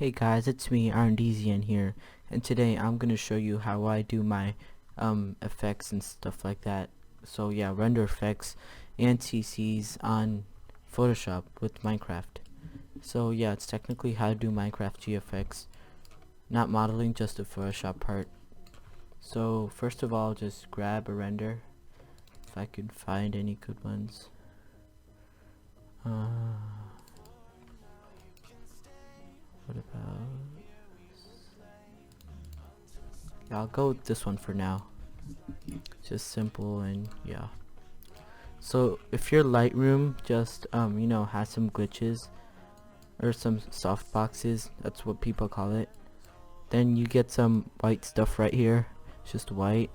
Hey guys, it's me, iron.design here, and today I'm gonna show you how I do my effects and stuff like that. So yeah, render effects and CCs on Photoshop with Minecraft. So yeah, it's technically how to do Minecraft GFX, not modeling, just the Photoshop part. So first of all, just grab a render, if I could find any good ones. What about? Yeah, I'll go with this one for now. Just simple and yeah. So if your Lightroom just has some glitches or some soft boxes, that's what people call it, then you get some white stuff right here. It's just white.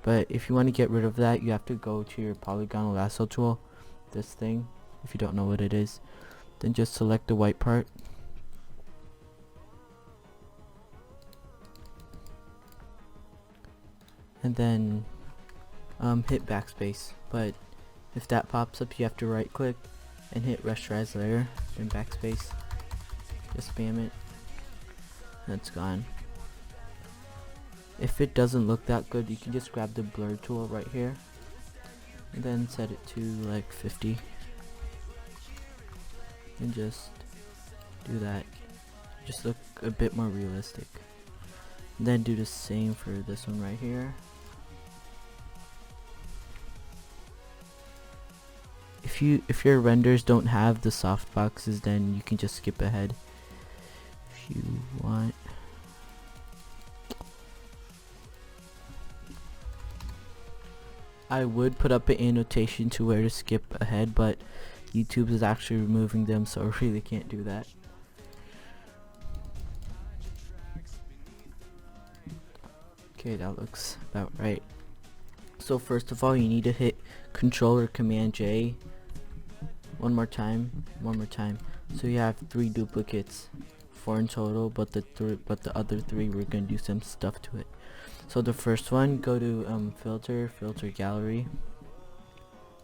But if you want to get rid of that, you have to go to your polygonal lasso tool, this thing, if you don't know what it is. Then just select the white part. And then hit backspace. But if that pops up, you have to right click and hit rasterize layer, then backspace. Just spam it. That's gone. If it doesn't look that good, you can just grab the blur tool right here and then set it to like 50 and just do that. Just look a bit more realistic. And then do the same for this one right here. If your renders don't have the soft boxes, then you can just skip ahead if you want. I would put up an annotation to where to skip ahead, but YouTube is actually removing them, so I really can't do that. Okay, that looks about right. So first of all, you need to hit Control or Command J one more time. So you have 3 duplicates, 4 in total, but the other 3 we're gonna do some stuff to it. So the first one, go to filter gallery,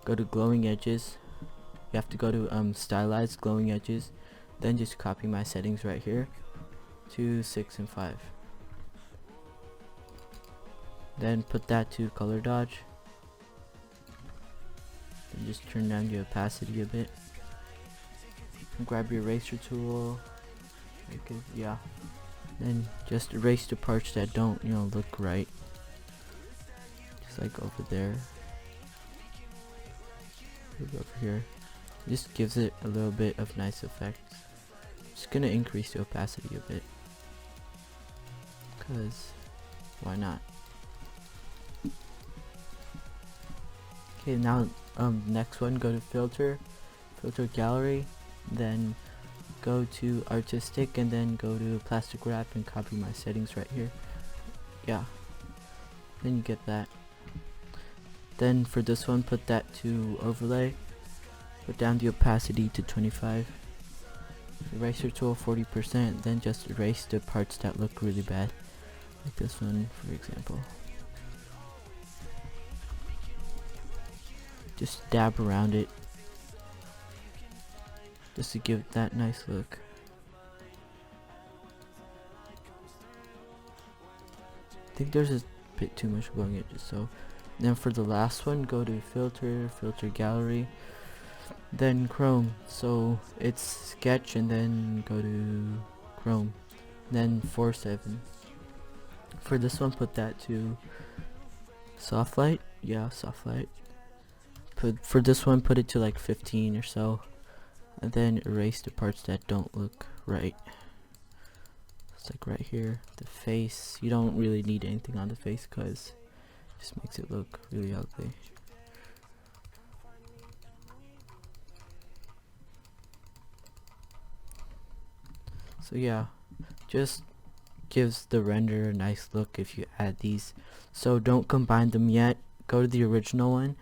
go to glowing edges. You have to go to stylized glowing edges, then just copy my settings right here to 6 and 5. Then put that to color dodge. And just turn down the opacity a bit. And grab your eraser tool. Yeah. Then just erase the parts that don't, look right. Just like over there. Over here. Just gives it a little bit of nice effects. Just gonna increase the opacity a bit. Cause why not? Okay, now next one, go to filter gallery, then go to artistic, and then go to plastic wrap and copy my settings right here. Yeah, then you get that. Then for this one, put that to overlay, put down the opacity to 25, eraser tool 40%, then just erase the parts that look really bad, like this one for example. Just dab around it just to give it that nice look. I think there's a bit too much glowing edges, so then for the last one, go to filter gallery, then chrome. So it's sketch and then go to chrome, then 4:7. For this one, put that to soft light. Yeah, soft light. For this one, put it to like 15 or so, and then erase the parts that don't look right. It's like right here, the face. You don't really need anything on the face because it just makes it look really ugly. So yeah, just gives the render a nice look if you add these. So don't combine them yet. Go to the original one.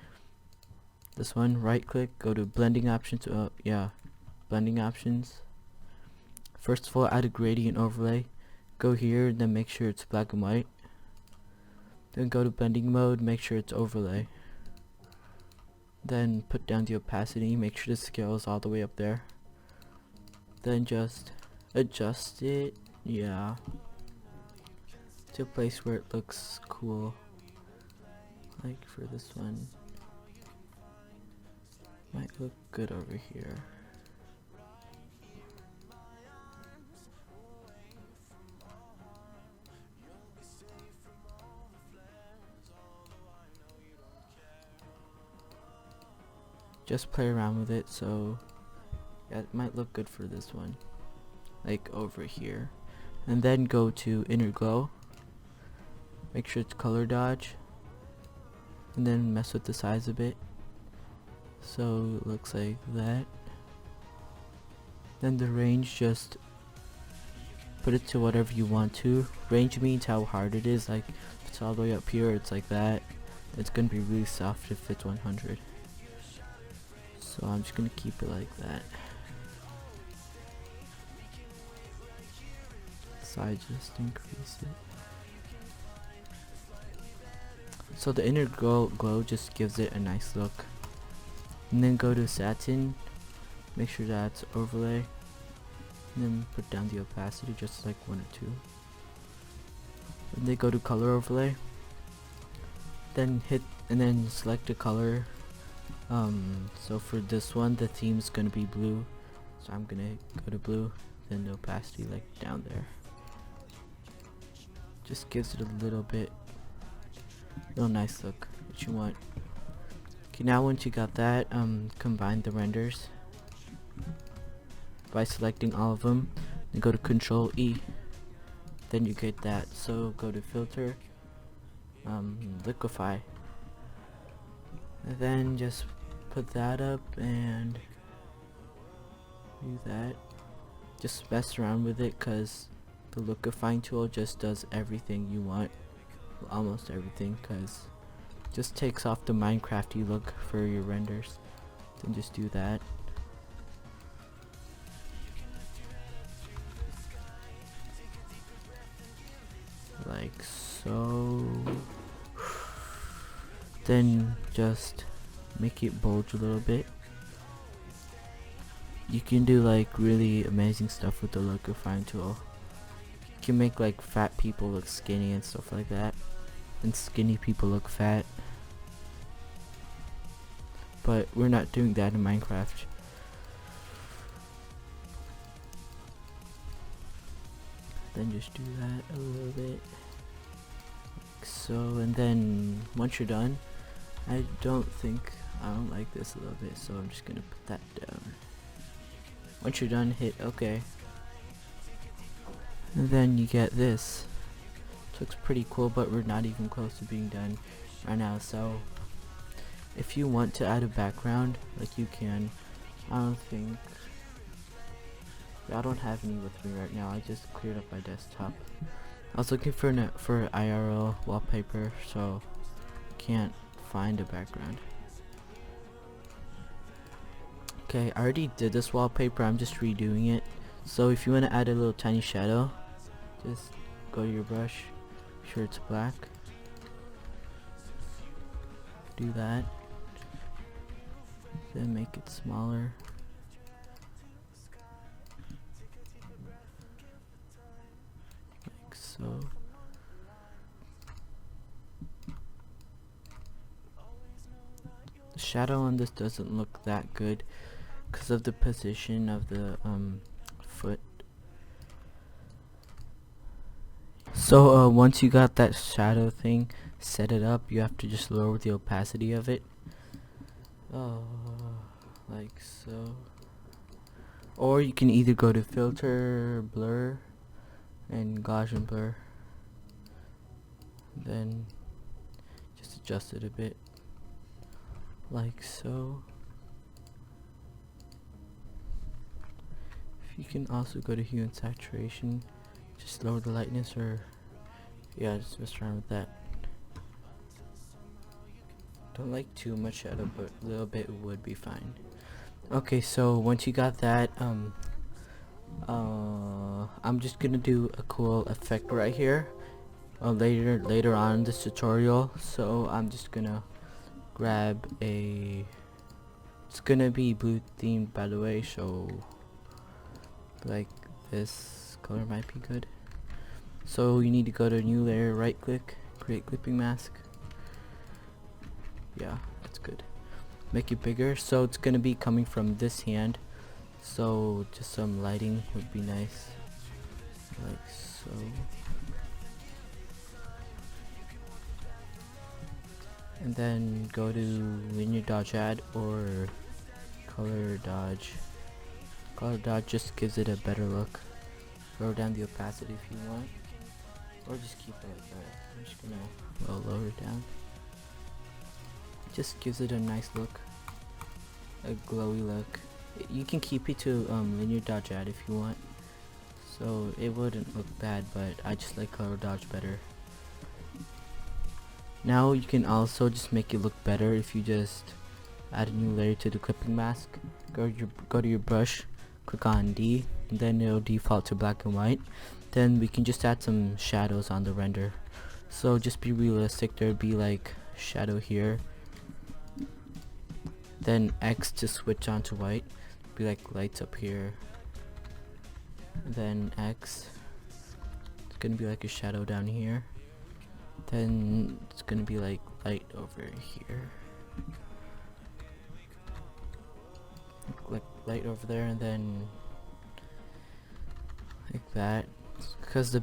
This one, right click, go to blending options. Blending options. First of all, add a gradient overlay. Go here, then make sure it's black and white. Then go to blending mode, make sure it's overlay. Then put down the opacity, make sure the scale is all the way up there. Then just adjust it, yeah, to a place where it looks cool. Like for this one, might look good over here. Just play around with it, so yeah, it might look good for this one, like over here. And then go to inner glow, make sure it's color dodge, and then mess with the size a bit so it looks like that. Then the range, just put it to whatever you want to. Range means how hard it is, like if it's all the way up here it's like that. It's gonna be really soft if it's 100. So I'm just gonna keep it like that. Size, just increase it. So the inner glow just gives it a nice look. And then go to satin, make sure that's overlay, and then put down the opacity just like 1 or 2. And then go to color overlay, then hit and then select a color. So for this one the theme is gonna be blue, so I'm gonna go to blue, then the opacity like down there. Just gives it a little nice look that you want. Okay, now once you got that, combine the renders by selecting all of them, then go to Control E, then you get that. So go to filter, liquify, and then just put that up and do that. Just mess around with it, cause the liquifying tool just does everything you want, well, almost everything, cause it just takes off the Minecrafty look for your renders. Then just do that. Like so. Then just make it bulge a little bit. You can do like really amazing stuff with the liquifying tool. You can make like fat people look skinny and stuff like that, and skinny people look fat. But we're not doing that in Minecraft. Then just do that a little bit, like so. And then once you're done, I don't like this a little bit, so I'm just gonna put that down. Once you're done, hit OK, and then you get this. It looks pretty cool, but we're not even close to being done right now. So if you want to add a background, like you can. I don't have any with me right now. I just cleared up my desktop. I was looking for IRL wallpaper, so can't find a background. Okay, I already did this wallpaper. I'm just redoing it. So if you want to add a little tiny shadow, just go to your brush, make sure it's black, do that, then make it smaller. Like so. The shadow on this doesn't look that good because of the position of the foot. So once you got that shadow thing, set it up. You have to just lower the opacity of it. Like so. Or you can either go to filter, blur, and Gaussian blur. Then just adjust it a bit. Like so. If you can also go to hue and saturation, just lower the lightness, or yeah, just mess around with that. Don't like too much shadow, but a little bit would be fine. Okay, so once you got that, I'm just gonna do a cool effect right here later on in this tutorial. So I'm just gonna grab it's gonna be blue themed, by the way, so like this color might be good. So you need to go to new layer, right click, create clipping mask. Yeah, that's good. Make it bigger, so it's gonna be coming from this hand, so just some lighting would be nice, like so. And then go to linear dodge add or color dodge. Color dodge just gives it a better look. Lower down the opacity if you want, or just keep it like that. I'm just gonna lower it down. Just gives it a nice look, a glowy look. You can keep it to linear dodge add if you want, so it wouldn't look bad, but I just like color dodge better. Now you can also just make it look better if you just add a new layer to the clipping mask. Go to your brush, click on D, and then it'll default to black and white. Then we can just add some shadows on the render. So just be realistic, there'd be like shadow here, then X to switch on to white, be like lights up here, then X, it's gonna be like a shadow down here, then it's gonna be like light over here, like light over there, and then like that, because the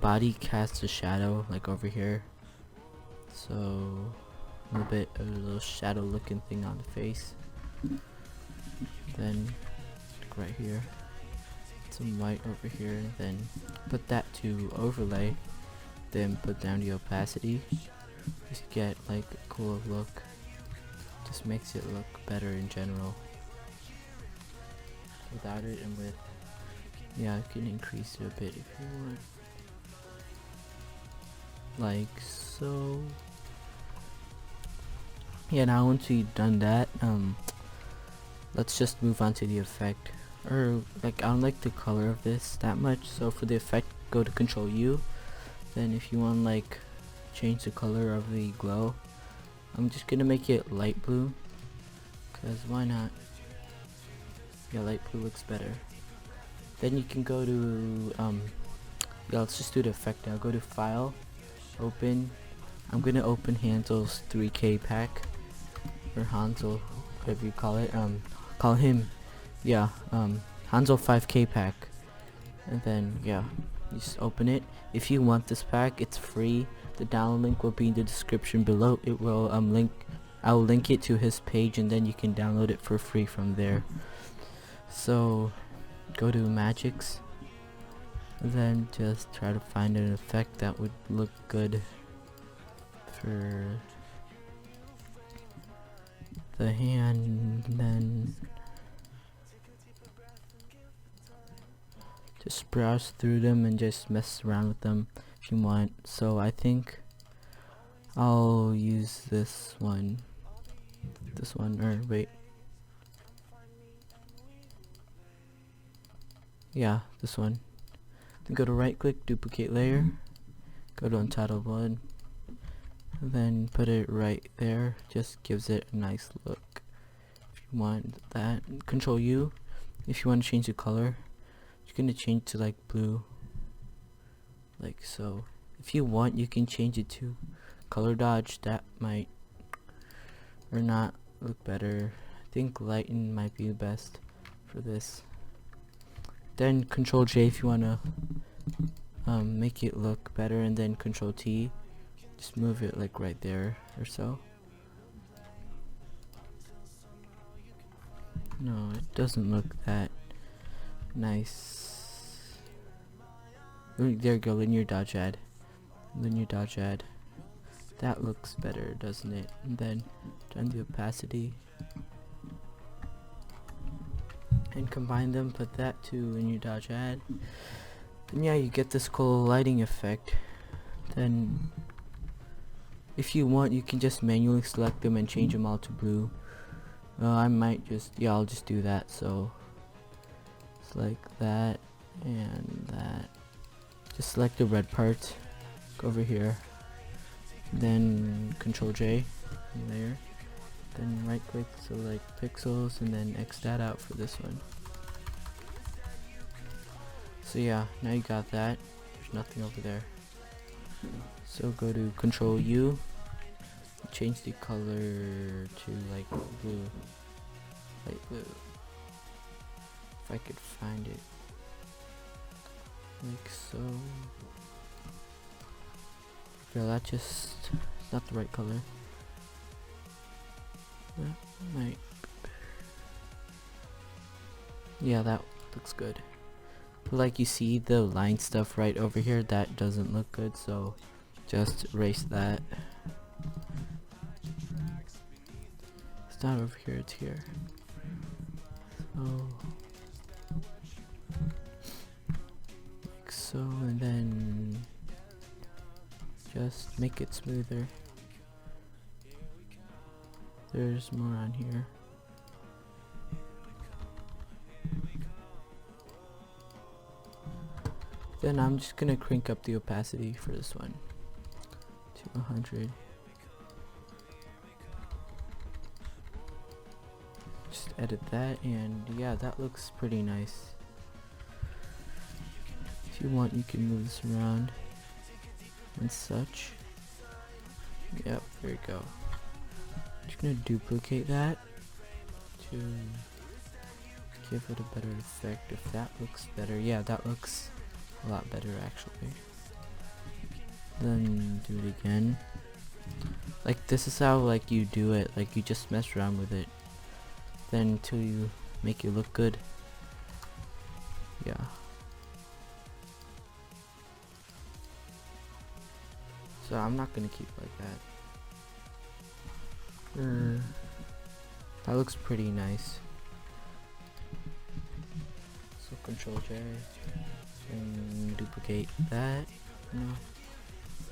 body casts a shadow like over here, so a little shadow looking thing on the face. Then right here, some white over here, and then put that to overlay, then put down the opacity. Just get like a cool look, just makes it look better in general. Without it and with, yeah, I can increase it a bit if you want, like so. Yeah, now once we've done that, let's just move on to the effect. Or like, I don't like the color of this that much, so for the effect, go to Control U. Then if you want like change the color of the glow, I'm just gonna make it light blue, cause why not? Yeah, light blue looks better. Then you can go to yeah, let's just do the effect now. Go to File, Open. I'm gonna open Hansel's 3K pack, or Hansel, whatever you call it. Call him, yeah, Hansel 5K pack. And then yeah, you just open it. If you want this pack, it's free. The download link will be in the description below. It will I'll link it to his page, and then you can download it for free from there. So go to Magics, and then just try to find an effect that would look good for the hand, and then just browse through them and just mess around with them if you want. So I think I'll use this one, or wait, yeah, this one. Then go to right click, duplicate layer, go to Untitled One, and then put it right there. Just gives it a nice look. If you want that, Control U. If you want to change the color, you're gonna change to like blue, like so. If you want, you can change it to color dodge. That might or not look better. I think lighten might be the best for this. Then Control J if you wanna make it look better, and then Control T. Just move it like right there or so. No, it doesn't look that nice. There you go, linear dodge add. Linear dodge add. That looks better, doesn't it? And then turn the opacity and combine them, put that to linear dodge add. And yeah, you get this cool lighting effect. Then if you want, you can just manually select them and change them all to blue. I might just, yeah, I'll just do that. So it's like that and that. Just select the red part, go over here, then Control J, layer, then right click, select pixels, and then X that out for this one. So yeah, now you got that. There's nothing over there. So go to Control U, change the color to like blue, light blue. If I could find it, like so. Yeah, that just not the right color. That might be better. Yeah, that looks good. But like you see the line stuff right over here, that doesn't look good, so just erase that. It's not over here, it's here. So like so, and then just make it smoother. There's more on here. Then I'm just gonna crank up the opacity for this one to 100. Just edit that, and yeah, that looks pretty nice. If you want, you can move this around and such. Yep, there you go. Just gonna duplicate that to give it a better effect. If that looks better, yeah, that looks a lot better actually. Then do it again. Like this is how like you do it. Like you just mess around with it, then until you make it look good. Yeah. So I'm not gonna keep like that. That looks pretty nice. So Control J and duplicate that. No,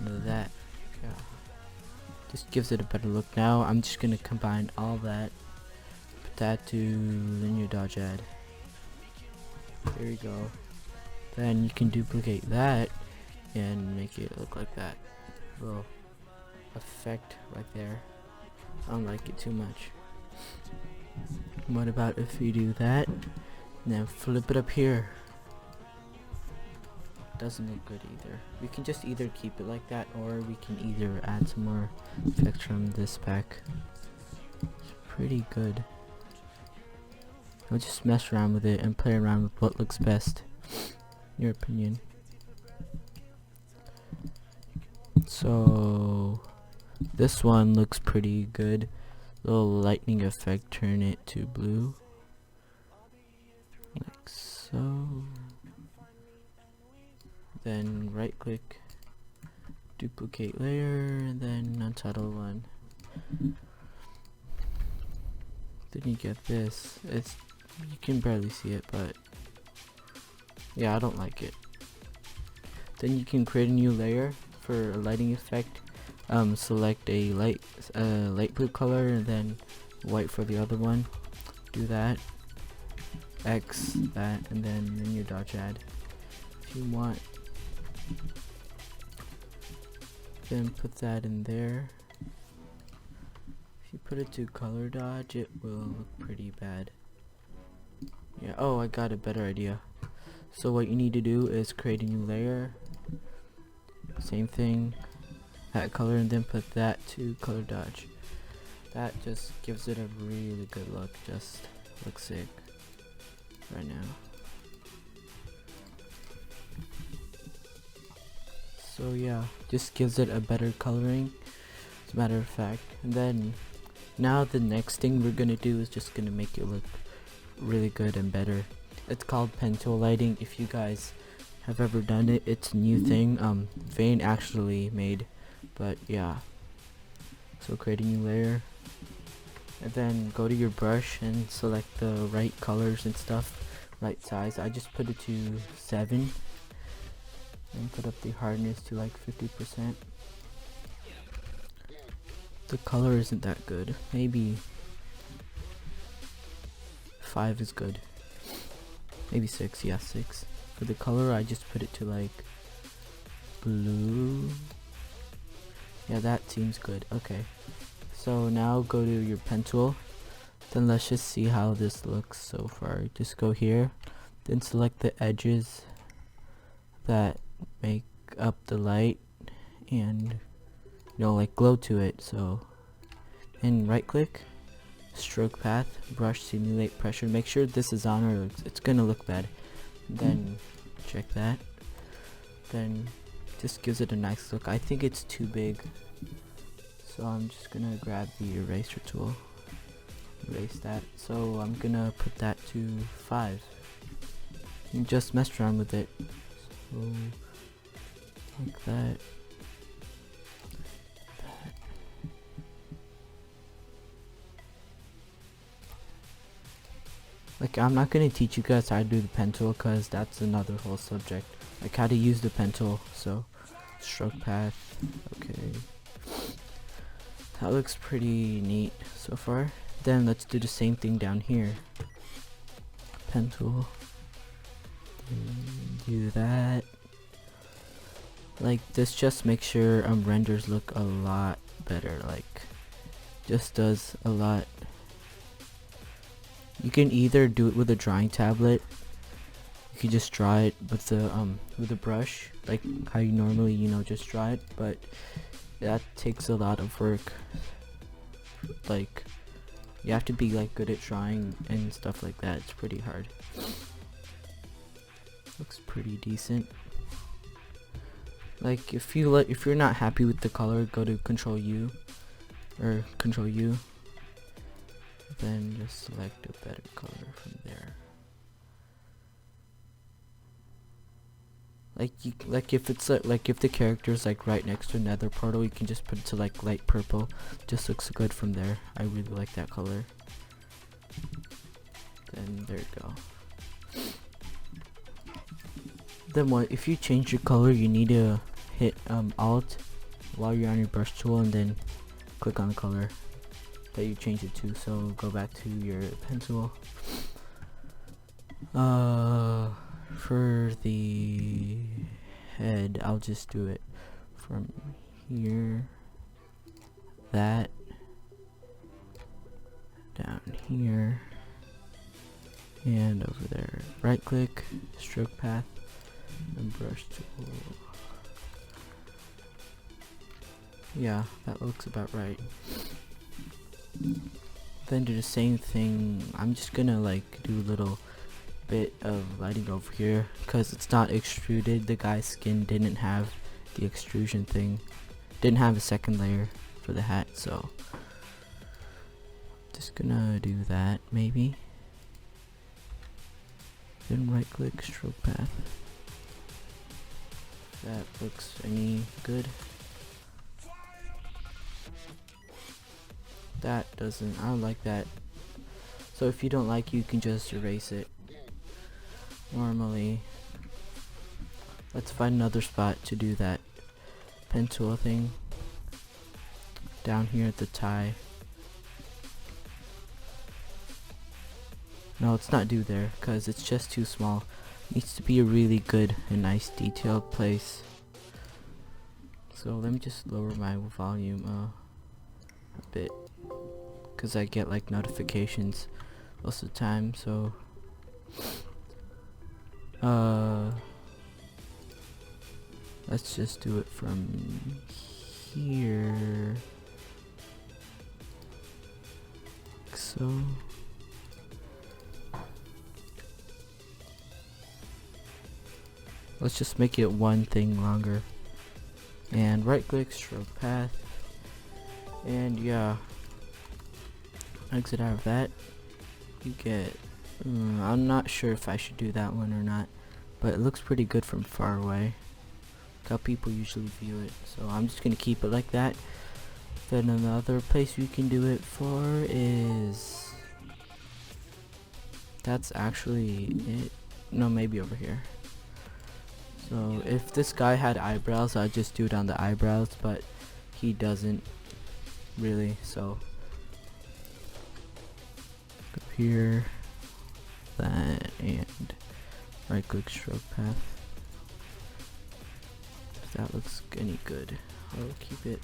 that. Yeah. Just gives it a better look. Now I'm just gonna combine all that. Put that to linear dodge add. There you go. Then you can duplicate that and make it look like that. Little effect right there. I don't like it too much. What about if you do that and then flip it up here? Doesn't look good either. We can just either keep it like that, or we can either add some more effects from this pack. It's pretty good. I'll just mess around with it and play around with what looks best. Your opinion. So this one looks pretty good. Little lightning effect, turn it to blue. Like so. Then right click, duplicate layer, and then untitled one. Then you get this. It's, you can barely see it, but yeah, I don't like it. Then you can create a new layer for a lighting effect. Select a light blue color and then white for the other one. Do that. X that, and then linear dodge add. If you want, then put that in there. If you put it to color dodge, it will look pretty bad. Yeah. Oh, I got a better idea. So what you need to do is create a new layer. Same thing. That color, and then put that to color dodge. That just gives it a really good look. Just looks sick right now. So yeah, just gives it a better coloring, as a matter of fact. And then now the next thing we're gonna do is just gonna make it look really good and better. It's called pen tool lighting. If you guys have ever done it, it's a new thing. Vane actually made, but yeah. So create a new layer, and then go to your brush and select the right colors and stuff, right size. I just put it to 7. And put up the hardness to like 50%. The color isn't that good. Maybe 5 is good. Maybe 6. Yeah, 6. For the color, I just put it to like blue. Yeah, that seems good. Okay. So now go to your pen tool. Then let's just see how this looks so far. Just go here. Then select the edges. that make up the light and like glow to it. So, and right click, stroke path, brush, simulate pressure. Make sure this is on or it's gonna look bad. Then check that. Then just gives it a nice look. I think it's too big, so I'm just gonna grab the eraser tool, erase that. So I'm gonna put that to 5 and just mess around with it. So like that. Like, I'm not gonna teach you guys how to do the pen tool because that's another whole subject, like how to use the pen tool. So stroke path, okay, that looks pretty neat so far. Then let's do the same thing down here, pen tool, do that. Like, this just makes sure renders look a lot better, like just does a lot. You can either do it with a drawing tablet. You can just draw it with a brush, like how you normally just draw it, but that takes a lot of work. Like, you have to be like good at drawing and stuff like that. It's pretty hard. Looks pretty decent. Like, if you're not happy with the color, go to Control U or Control U. Then just select a better color from there. Like if it's like if the character is like right next to another portal, you can just put it to like light purple. Just looks good from there. I really like that color. Then there you go. Then if you change your color, you need to hit Alt while you're on your brush tool and then click on the color that you change it to. So go back to your pen tool. For the head, I'll just do it from here, that, down here, and over there. Right click, stroke path, and brush tool. Yeah, that looks about right. Then do the same thing. I'm just gonna like do a little bit of lighting over here because it's not extruded. The guy's skin didn't have the extrusion thing, didn't have a second layer for the hat, so just gonna do that maybe. Then right click, stroke path. If that looks any good. That doesn't, I don't like that. So if you don't like, you can just erase it. Normally, let's find another spot to do that pen tool thing. Down here at the tie. No, let's not do there because it's just too small. It needs to be a really good and nice detailed place. So let me just lower my volume a bit because I get like notifications most of the time. So let's just do it from here, like so. Let's just make it one thing longer, and right click, stroke path, and yeah, exit out of that. You get I'm not sure if I should do that one or not, but it looks pretty good from far away, like how people usually view it. So I'm just gonna keep it like that. Then another place you can do it for is, that's actually it. No, maybe over here. So if this guy had eyebrows, I'd just do it on the eyebrows, but he doesn't really. So go here, that, and right click, stroke path. If that looks any good, I'll keep it.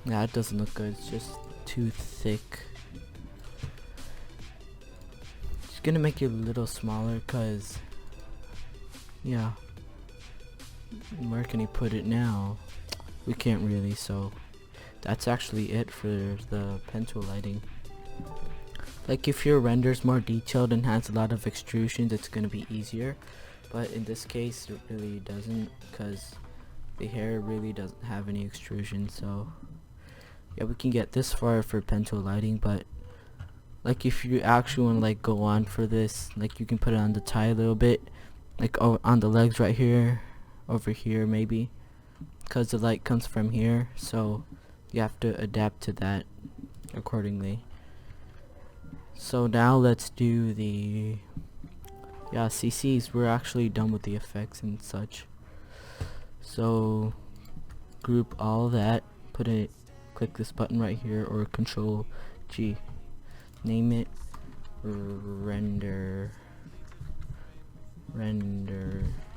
Yeah, it doesn't look good. It's just too thick. Just gonna make it a little smaller, cause yeah, where can he put it now? We can't really, so that's actually it for the pen tool lighting. Like if your render's more detailed and has a lot of extrusions, it's gonna be easier, but in this case it really doesn't, because the hair really doesn't have any extrusion. So yeah, we can get this far for pen tool lighting, but like if you actually want to like go on for this, like you can put it on the tie a little bit, like on the legs right here, over here maybe, because the light comes from here, so you have to adapt to that accordingly. So now let's do the CCs. We're actually done with the effects and such. So group all that, put it, click this button right here, or Control G, name it render,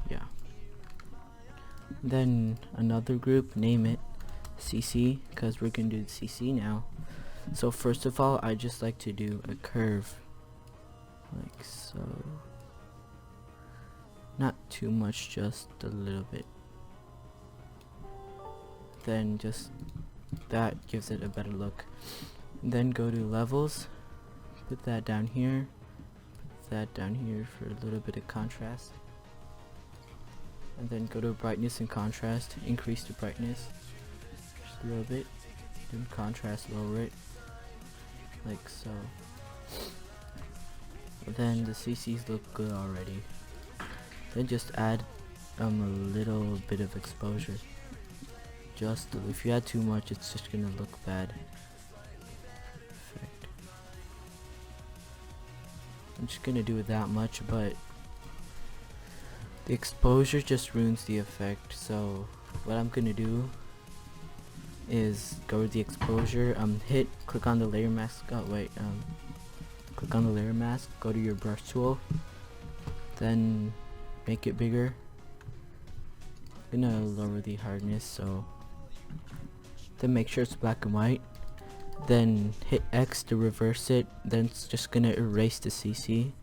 yeah. Then another group, name it CC, because we're gonna do the CC now. So first of all, I just like to do a curve, like so. Not too much, just a little bit. Then just that gives it a better look. And then go to levels, put that down here, put that down here for a little bit of contrast. And then go to brightness and contrast, increase the brightness just a little bit, then contrast, lower it, like so. Then the CCs look good already. Then just add a little bit of exposure. If you add too much, it's just gonna look bad. Perfect. I'm just gonna do it that much, but the exposure just ruins the effect. So what I'm gonna do is go to the exposure, click on the layer mask. Click on the layer mask, go to your brush tool, then make it bigger. I'm gonna lower the hardness, so then make sure it's black and white, then hit X to reverse it, then it's just gonna erase the CC.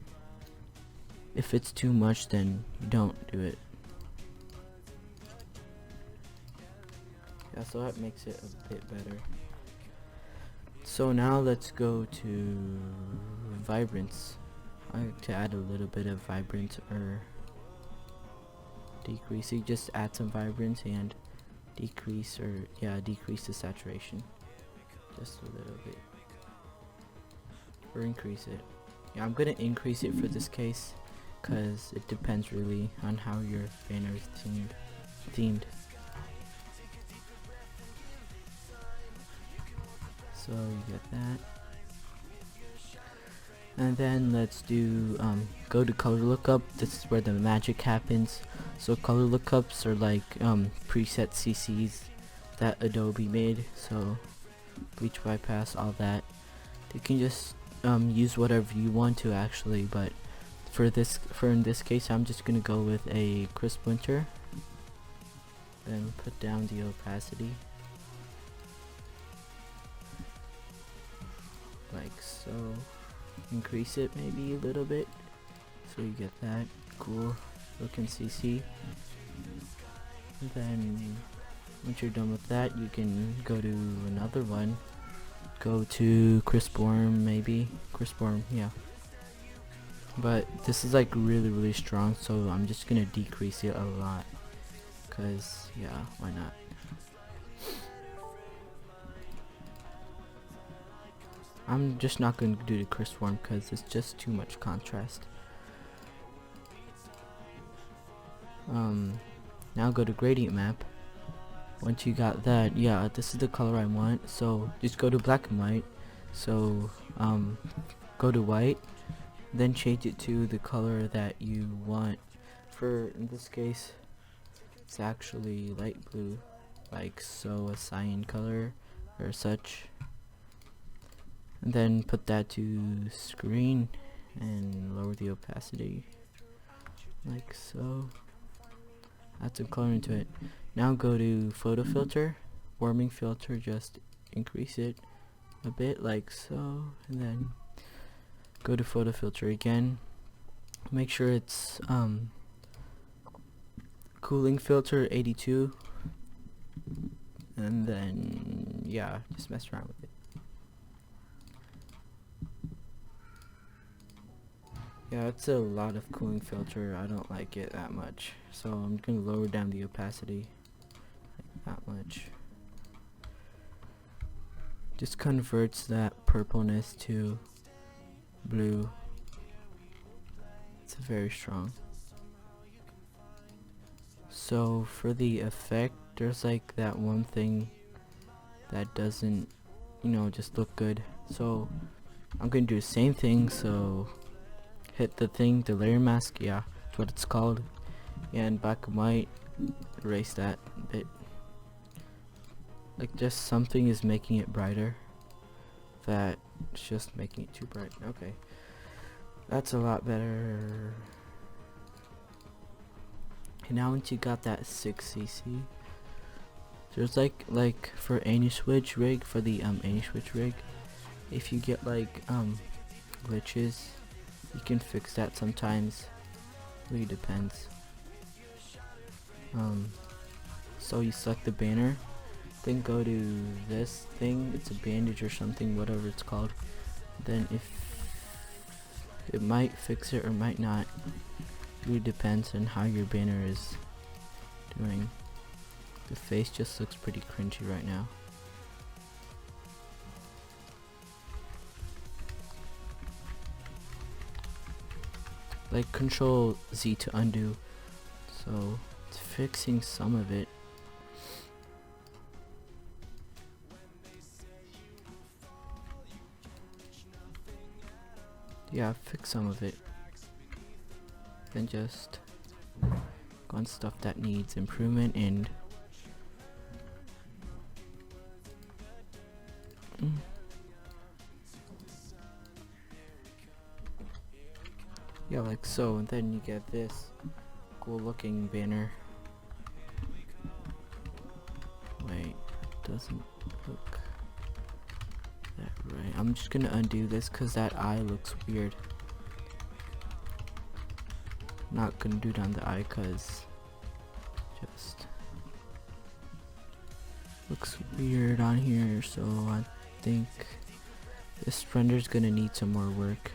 If it's too much, then don't do it. Yeah, so that makes it a bit better. So now let's go to vibrance. I like to add a little bit of vibrance or decrease. You just add some vibrance and decrease the saturation just a little bit, or increase it. Yeah, I'm gonna increase it for this case because it depends really on how your banner is themed. So you get that, and then let's do go to color lookup. This is where the magic happens. So color lookups are like preset CCs that Adobe made, so bleach, bypass, all that. You can just use whatever you want to actually, but in this case I'm just gonna go with a crisp winter. Then put down the opacity like so, increase it maybe a little bit so you get that cool looking CC. And then once you're done with that, you can go to another one, go to crisp worm, yeah. But this is like really strong, so I'm just gonna decrease it a lot, cause yeah, why not. I'm just not going to do the crisp worm because it's just too much contrast. Now go to gradient map. Once you got that, yeah, this is the color I want, so just go to black and white. So go to white, then change it to the color that you want. In this case, it's actually light blue, like so, a cyan color or such. And then put that to screen and lower the opacity like so. Add some color into it. Now go to photo filter, warming filter, just increase it a bit like so, and then go to photo filter again. Make sure it's cooling filter 82, and then yeah, just mess around with it. Yeah, it's a lot of cooling filter. I don't like it that much, so I'm gonna lower down the opacity like that much. Just converts that purpleness to blue. It's very strong. So for the effect, there's like that one thing that doesn't, you know, just look good. So I'm gonna do the same thing. So hit the thing, the layer mask, yeah, that's what it's called. Yeah, and black and white, erase that bit. Like just something is making it brighter. That it's just making it too bright. Okay, that's a lot better. And now once you got that 6cc, there's like for any switch rig, for the any switch rig, if you get like glitches, you can fix that sometimes. Really depends. So you select the banner, then go to this thing, it's a bandage or something, whatever it's called. Then if it might fix it or might not, really depends on how your banner is doing. The face just looks pretty cringy right now. Like Control Z to undo, so it's fixing some of it. Yeah, fix some of it. Then just go on stuff that needs improvement and yeah, like so, and then you get this cool looking banner. Wait, doesn't look that right. I'm just gonna undo this because that eye looks weird. Not gonna do it on the eye because just looks weird on here, so I think this render's gonna need some more work.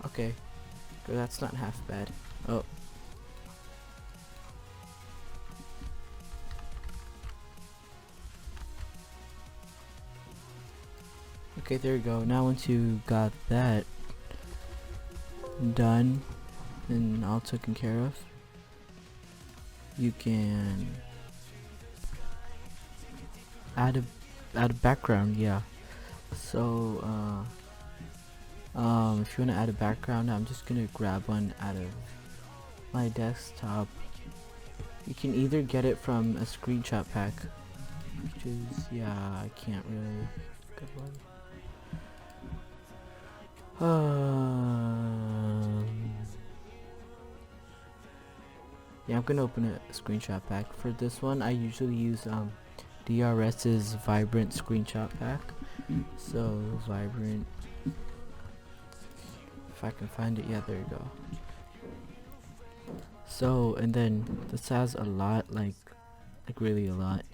Okay, so that's not half bad. Oh. Okay, there you go. Now once you got that done and all taken care of, you can add a background, yeah. So if you want to add a background, I'm just gonna grab one out of my desktop. You can either get it from a screenshot pack, which is, yeah, I can't really good one. Yeah, I'm gonna open a screenshot pack. For this one, I usually use DRS's Vibrant screenshot pack. So Vibrant, if I can find it, yeah, there you go. So, and then this has a lot, like really a lot.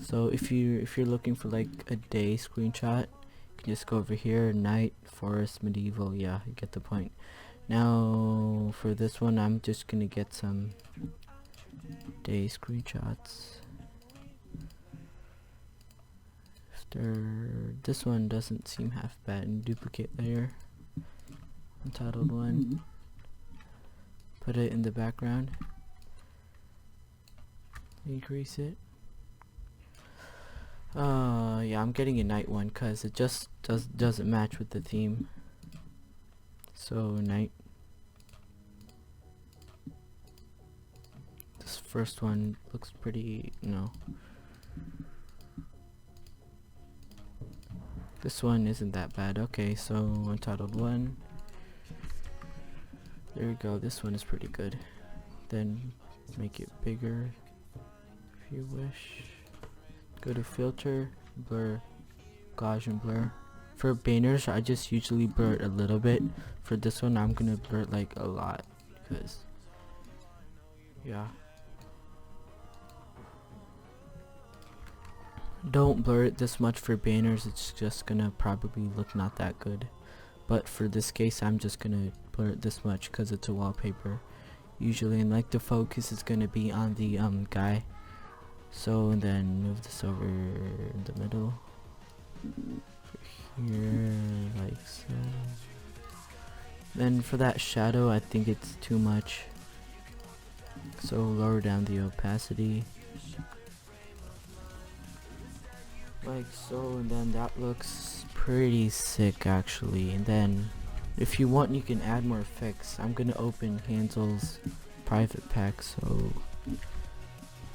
So if you're looking for like a day screenshot, you can just go over here, night, forest, medieval, yeah, you get the point. Now for this one, I'm just gonna get some day screenshots. This one doesn't seem half bad. And duplicate layer, untitled one, put it in the background, increase it. Yeah, I'm getting a night one because it just doesn't match with the theme. So night. This first one looks pretty, this one isn't that bad. Okay, so untitled one. There we go. This one is pretty good. then make it bigger if you wish. Go to filter, blur, Gaussian blur. For banners, I just usually blur it a little bit. For this one, I'm gonna blur it like a lot, because yeah. Don't blur it this much for banners, it's just gonna probably look not that good. But for this case, I'm just gonna blur it this much because it's a wallpaper usually, and like the focus is gonna be on the guy. So and then move this over in the middle here like so. Then for that shadow, I think it's too much, so lower down the opacity like so, and then that looks pretty sick actually. And then if you want, you can add more effects. I'm gonna open Hansel's private pack, so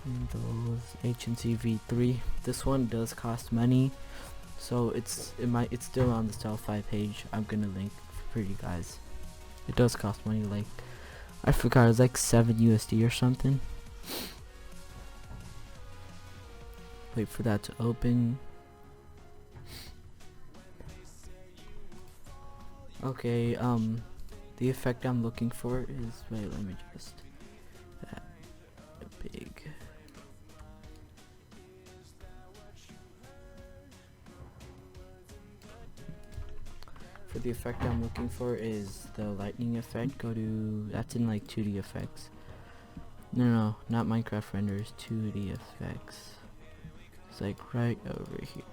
Hansel's HNC V3. This one does cost money, so it's still on the Sell-Fi page. I'm gonna link for you guys. It does cost money, like I forgot, it's like 7 USD or something. Wait for that to open. Okay, the effect I'm looking for is, wait, let me just that big. For the effect I'm looking for is the lightning effect. Go to, that's in like 2D effects. No, not Minecraft renders, 2D effects. It's like right over here.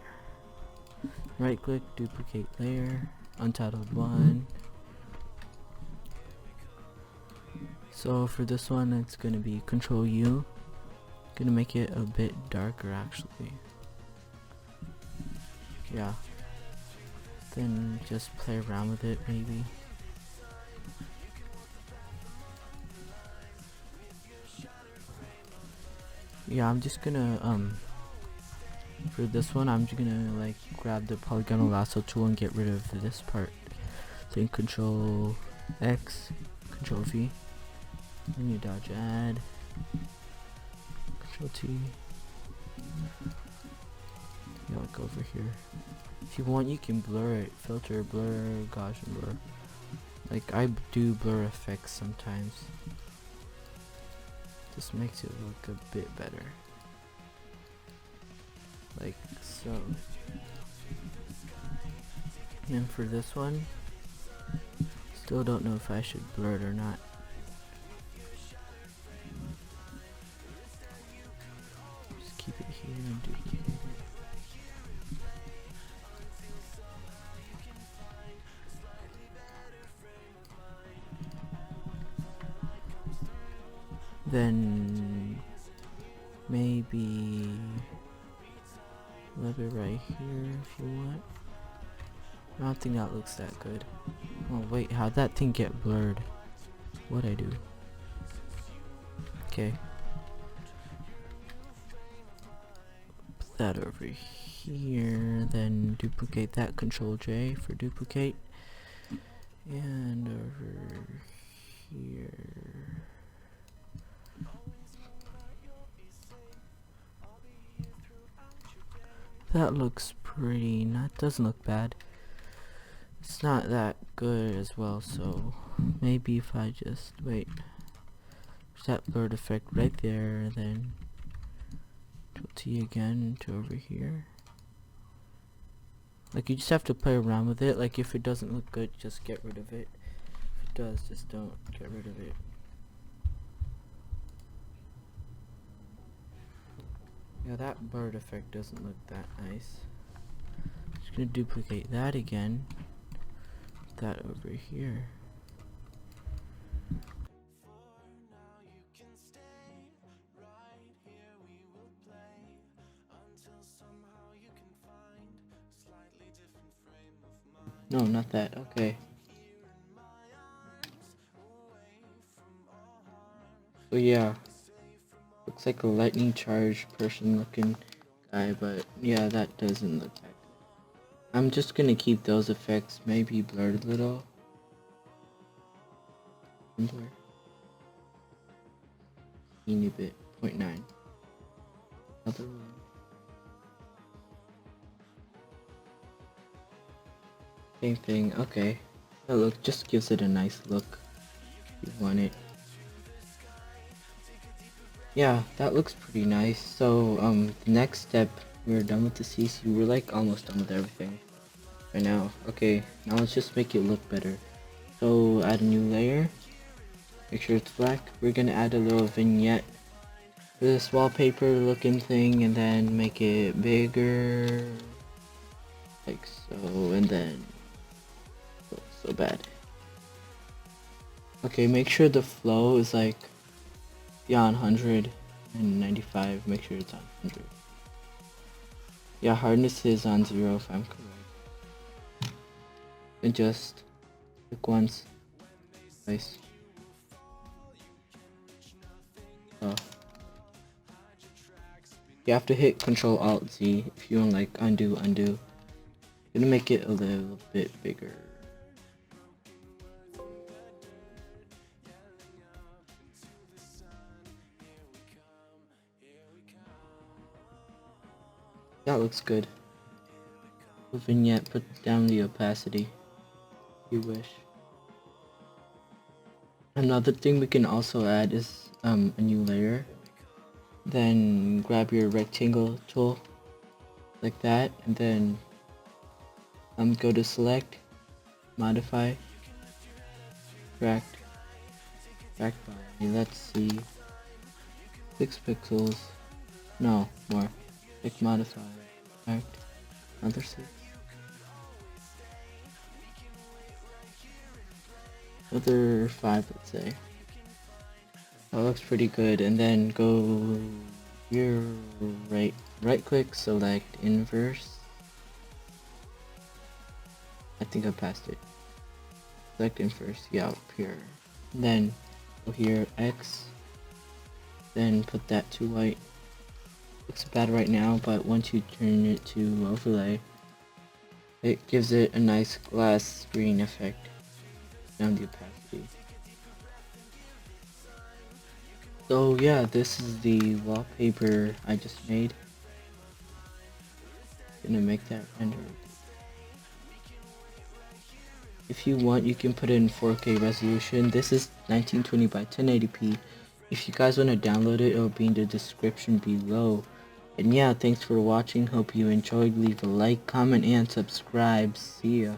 Right click, duplicate layer, untitled one. So for this one, it's gonna be Control U. Gonna make it a bit darker actually. Yeah. Then just play around with it maybe. Yeah, I'm just gonna for this one, I'm just gonna like grab the polygonal lasso tool and get rid of this part. Then Control X, Control V, then you dodge add, Control T. Yeah, like over here. If you want, you can blur it, filter, blur, Gaussian blur. Like I do blur effects sometimes. This makes it look a bit better. Like so. And for this one, still don't know if I should blur it or not. Just keep it here and duplicate it. Then maybe leave it right here if you want. I don't think that looks that good. Oh wait, how'd that thing get blurred? What'd I do? Okay. Put that over here, then duplicate that, Control J for duplicate. And over here. That looks pretty, that doesn't look bad. It's not that good as well, so maybe if I just wait. There's that blurred effect right there, then Control T again to over here. Like you just have to play around with it. Like if it doesn't look good, just get rid of it. If it does, just don't get rid of it. Yeah, that blurred effect doesn't look that nice. Just gonna duplicate that again. Put that over here. No, not that. Okay. So yeah, looks like a lightning charged person looking guy, but yeah, that doesn't look that good. I'm just gonna keep those effects maybe blurred a little. Blur. teeny bit, 0.9. Other one. Same thing, okay. That look just gives it a nice look. If you want it. Yeah, that looks pretty nice. So, the next step, we're done with the CC. We're like almost done with everything right now. Okay, now let's just make it look better. So, add a new layer. Make sure it's black. We're gonna add a little vignette for this wallpaper looking thing, and then make it bigger, like so, and then so bad. Okay, make sure the flow is like beyond 100 and 95. Make sure it's on 100. Yeah, hardness is on 0 if I'm correct. And just click once, twice. Oh. You have to hit Control Alt Z if you want, like undo. Gonna make it a little bit bigger. That looks good. The vignette, put down the opacity if you wish. Another thing we can also add is a new layer. Then grab your rectangle tool like that, and then go to select, modify, track by, let's see, 6 pixels, no, more, click modify, tract, another 6, another 5, let's say. That looks pretty good. And then go here, right click, select inverse. I think I passed it. Select inverse, yeah, up here. And then go here, X. Then put that to white. Looks bad right now, but once you turn it to overlay, it gives it a nice glass screen effect. Down the opacity. So yeah, this is the wallpaper I just made. Gonna make that render. If you want, you can put it in 4K resolution. This is 1920 by 1080p. If you guys want to download it, it'll be in the description below. And yeah, thanks for watching. Hope you enjoyed. Leave a like, comment, and subscribe. See ya.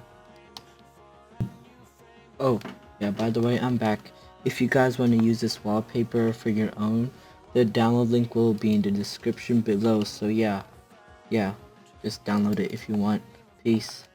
Oh, yeah, by the way, I'm back. If you guys want to use this wallpaper for your own, the download link will be in the description below. So yeah, just download it if you want. Peace.